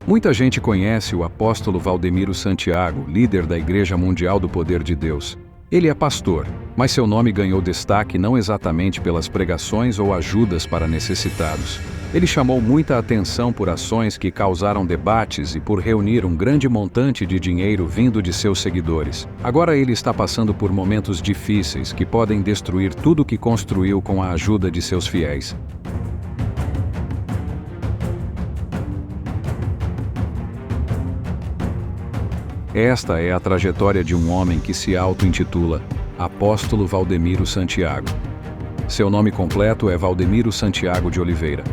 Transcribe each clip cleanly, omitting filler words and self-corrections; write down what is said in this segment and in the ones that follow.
Muita gente conhece o apóstolo Valdemiro Santiago, líder da Igreja Mundial do Poder de Deus. Ele é pastor, mas seu nome ganhou destaque não exatamente pelas pregações ou ajudas para necessitados. Ele chamou muita atenção por ações que causaram debates e por reunir um grande montante de dinheiro vindo de seus seguidores. Agora ele está passando por momentos difíceis que podem destruir tudo o que construiu com a ajuda de seus fiéis. Esta é a trajetória de um homem que se auto-intitula Apóstolo Valdemiro Santiago. Seu nome completo é Valdemiro Santiago de Oliveira,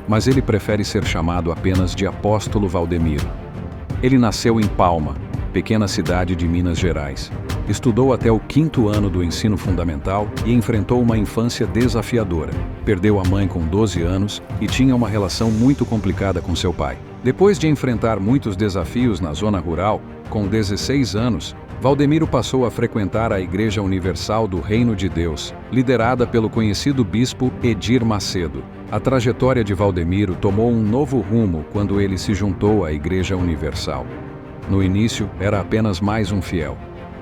mas ele prefere ser chamado apenas de Apóstolo Valdemiro. Ele nasceu em Palma, pequena cidade de Minas Gerais. Estudou até o 5º ano do ensino fundamental e enfrentou uma infância desafiadora. Perdeu a mãe com 12 anos e tinha uma relação muito complicada com seu pai. Depois de enfrentar muitos desafios na zona rural, com 16 anos, Valdemiro passou a frequentar a Igreja Universal do Reino de Deus, liderada pelo conhecido bispo Edir Macedo. A trajetória de Valdemiro tomou um novo rumo quando ele se juntou à Igreja Universal. No início, era apenas mais um fiel.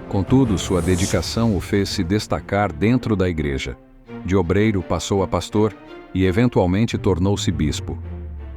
Contudo, sua dedicação o fez se destacar dentro da igreja. De obreiro passou a pastor e eventualmente tornou-se bispo.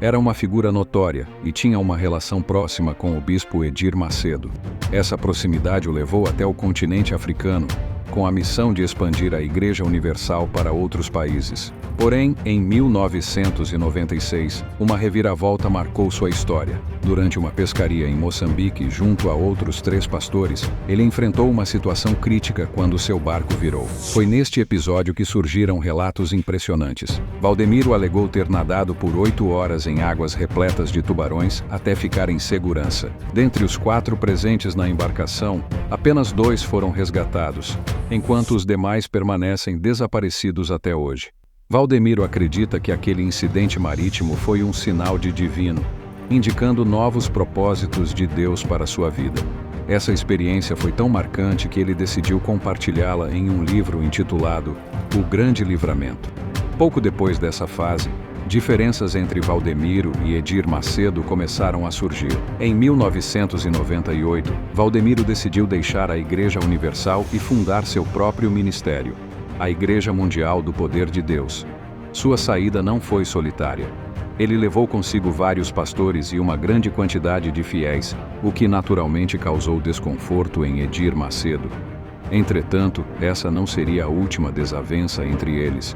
Era uma figura notória e tinha uma relação próxima com o bispo Edir Macedo. Essa proximidade o levou até o continente africano, com a missão de expandir a Igreja Universal para outros países. Porém, em 1996, uma reviravolta marcou sua história. Durante uma pescaria em Moçambique, junto a outros 3 pastores, ele enfrentou uma situação crítica quando seu barco virou. Foi neste episódio que surgiram relatos impressionantes. Valdemiro alegou ter nadado por 8 horas em águas repletas de tubarões até ficar em segurança. Dentre os 4 presentes na embarcação, apenas 2 foram resgatados, enquanto os demais permanecem desaparecidos até hoje. Valdemiro acredita que aquele incidente marítimo foi um sinal divino, indicando novos propósitos de Deus para sua vida. Essa experiência foi tão marcante que ele decidiu compartilhá-la em um livro intitulado O Grande Livramento. Pouco depois dessa fase, diferenças entre Valdemiro e Edir Macedo começaram a surgir. Em 1998, Valdemiro decidiu deixar a Igreja Universal e fundar seu próprio ministério, a Igreja Mundial do Poder de Deus. Sua saída não foi solitária. Ele levou consigo vários pastores e uma grande quantidade de fiéis, o que naturalmente causou desconforto em Edir Macedo. Entretanto, essa não seria a última desavença entre eles.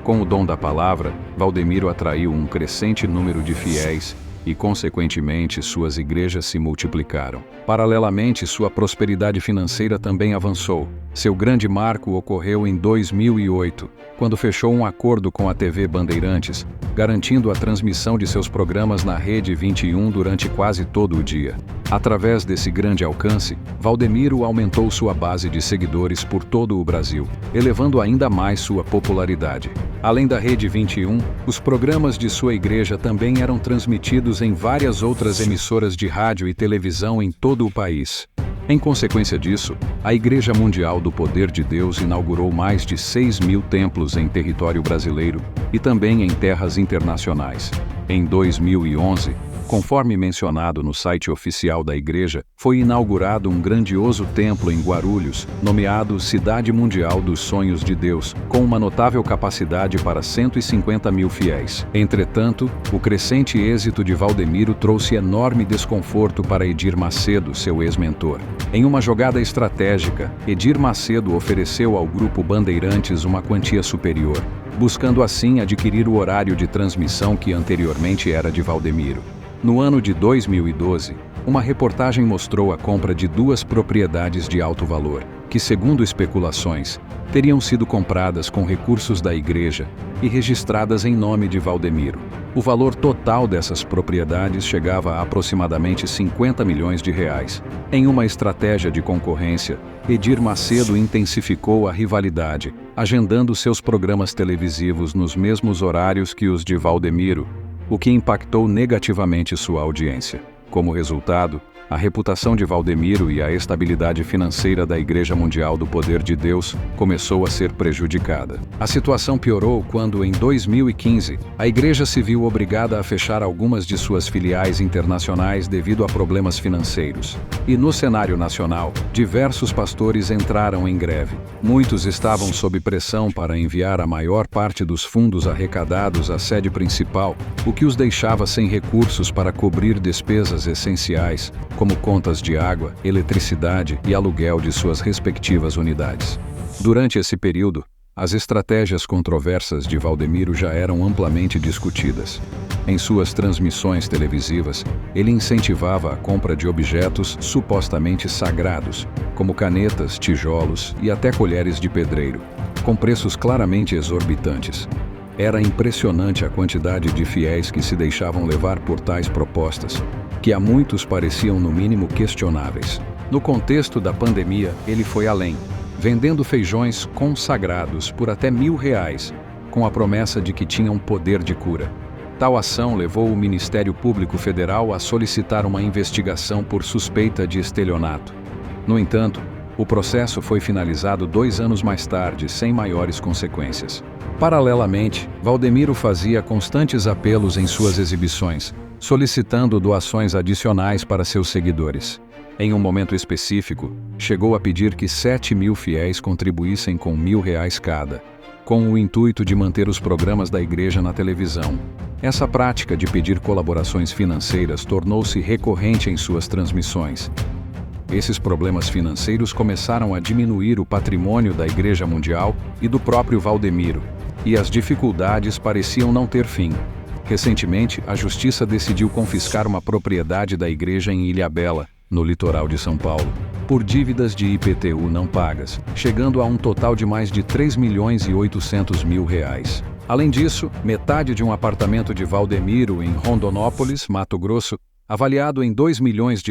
Com o dom da palavra, Valdemiro atraiu um crescente número de fiéis e, consequentemente, suas igrejas se multiplicaram. Paralelamente, sua prosperidade financeira também avançou. Seu grande marco ocorreu em 2008, quando fechou um acordo com a TV Bandeirantes, garantindo a transmissão de seus programas na Rede 21 durante quase todo o dia. Através desse grande alcance, Valdemiro aumentou sua base de seguidores por todo o Brasil, elevando ainda mais sua popularidade. Além da Rede 21, os programas de sua igreja também eram transmitidos em várias outras emissoras de rádio e televisão em todo o país. Em consequência disso, a Igreja Mundial do Poder de Deus inaugurou mais de 6.000 templos em território brasileiro e também em terras internacionais. Em 2011, conforme mencionado no site oficial da igreja, foi inaugurado um grandioso templo em Guarulhos, nomeado Cidade Mundial dos Sonhos de Deus, com uma notável capacidade para 150.000 fiéis. Entretanto, o crescente êxito de Valdemiro trouxe enorme desconforto para Edir Macedo, seu ex-mentor. Em uma jogada estratégica, Edir Macedo ofereceu ao grupo Bandeirantes uma quantia superior, buscando assim adquirir o horário de transmissão que anteriormente era de Valdemiro. No ano de 2012, uma reportagem mostrou a compra de 2 propriedades de alto valor, que, segundo especulações, teriam sido compradas com recursos da igreja e registradas em nome de Valdemiro. O valor total dessas propriedades chegava a aproximadamente 50 milhões de reais. Em uma estratégia de concorrência, Edir Macedo intensificou a rivalidade, agendando seus programas televisivos nos mesmos horários que os de Valdemiro, o que impactou negativamente sua audiência. Como resultado, A reputação de Valdemiro e a estabilidade financeira da Igreja Mundial do Poder de Deus começou a ser prejudicada. A situação piorou quando, em 2015, a igreja se viu obrigada a fechar algumas de suas filiais internacionais devido a problemas financeiros. E no cenário nacional, diversos pastores entraram em greve. Muitos estavam sob pressão para enviar a maior parte dos fundos arrecadados à sede principal, o que os deixava sem recursos para cobrir despesas essenciais, como contas de água, eletricidade e aluguel de suas respectivas unidades. Durante esse período, as estratégias controversas de Valdemiro já eram amplamente discutidas. Em suas transmissões televisivas, ele incentivava a compra de objetos supostamente sagrados, como canetas, tijolos e até colheres de pedreiro, com preços claramente exorbitantes. Era impressionante a quantidade de fiéis que se deixavam levar por tais propostas, que a muitos pareciam no mínimo questionáveis. No contexto da pandemia, ele foi além, vendendo feijões consagrados por até R$1.000, com a promessa de que tinham poder de cura. Tal ação levou o Ministério Público Federal a solicitar uma investigação por suspeita de estelionato. No entanto, o processo foi finalizado 2 anos mais tarde, sem maiores consequências. Paralelamente, Valdemiro fazia constantes apelos em suas exibições, solicitando doações adicionais para seus seguidores. Em um momento específico, chegou a pedir que 7.000 fiéis contribuíssem com R$1.000 cada, com o intuito de manter os programas da igreja na televisão. Essa prática de pedir colaborações financeiras tornou-se recorrente em suas transmissões. Esses problemas financeiros começaram a diminuir o patrimônio da Igreja Mundial e do próprio Valdemiro, e as dificuldades pareciam não ter fim. Recentemente, a Justiça decidiu confiscar uma propriedade da igreja em Ilhabela, no litoral de São Paulo, por dívidas de IPTU não pagas, chegando a um total de mais de R$3.800.000. Além disso, metade de um apartamento de Valdemiro em Rondonópolis, Mato Grosso, avaliado em R$2 milhões,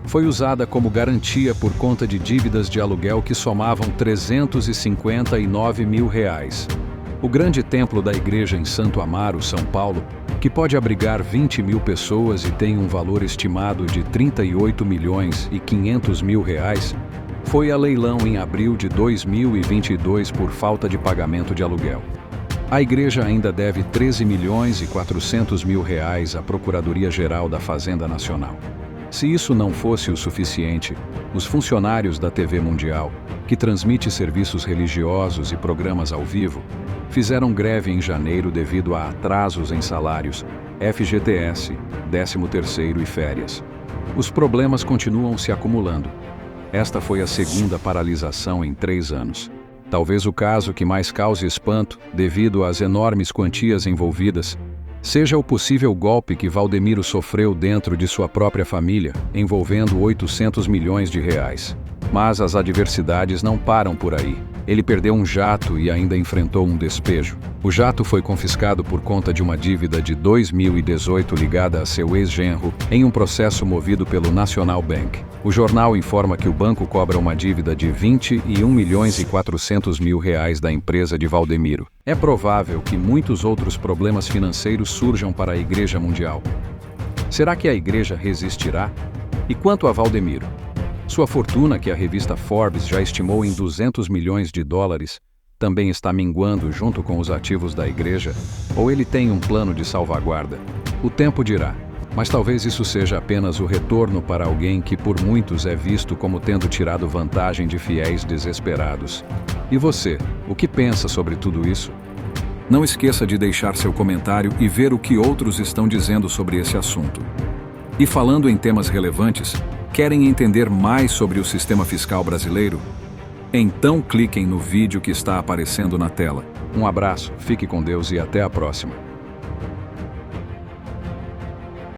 foi usada como garantia por conta de dívidas de aluguel que somavam R$359.000. O grande templo da igreja em Santo Amaro, São Paulo, que pode abrigar 20.000 pessoas e tem um valor estimado de R$38.500.000, foi a leilão em abril de 2022 por falta de pagamento de aluguel. A igreja ainda deve R$13.400.000 à Procuradoria-Geral da Fazenda Nacional. Se isso não fosse o suficiente, os funcionários da TV Mundial, que transmite serviços religiosos e programas ao vivo, fizeram greve em janeiro devido a atrasos em salários, FGTS, 13º e férias. Os problemas continuam se acumulando. Esta foi a segunda paralisação em 3 anos. Talvez o caso que mais cause espanto, devido às enormes quantias envolvidas, seja o possível golpe que Valdemiro sofreu dentro de sua própria família, envolvendo R$800 milhões. Mas as adversidades não param por aí. Ele perdeu um jato e ainda enfrentou um despejo. O jato foi confiscado por conta de uma dívida de 2018 ligada a seu ex-genro, em um processo movido pelo National Bank. O jornal informa que o banco cobra uma dívida de R$21.400.000 da empresa de Valdemiro. É provável que muitos outros problemas financeiros surjam para a Igreja Mundial. Será que a igreja resistirá? E quanto a Valdemiro? Sua fortuna, que a revista Forbes já estimou em $200 milhões, também está minguando junto com os ativos da igreja, ou ele tem um plano de salvaguarda? O tempo dirá, mas talvez isso seja apenas o retorno para alguém que por muitos é visto como tendo tirado vantagem de fiéis desesperados. E você, o que pensa sobre tudo isso? Não esqueça de deixar seu comentário e ver o que outros estão dizendo sobre esse assunto. E falando em temas relevantes, querem entender mais sobre o sistema fiscal brasileiro? Então cliquem no vídeo que está aparecendo na tela. Um abraço, fique com Deus e até a próxima.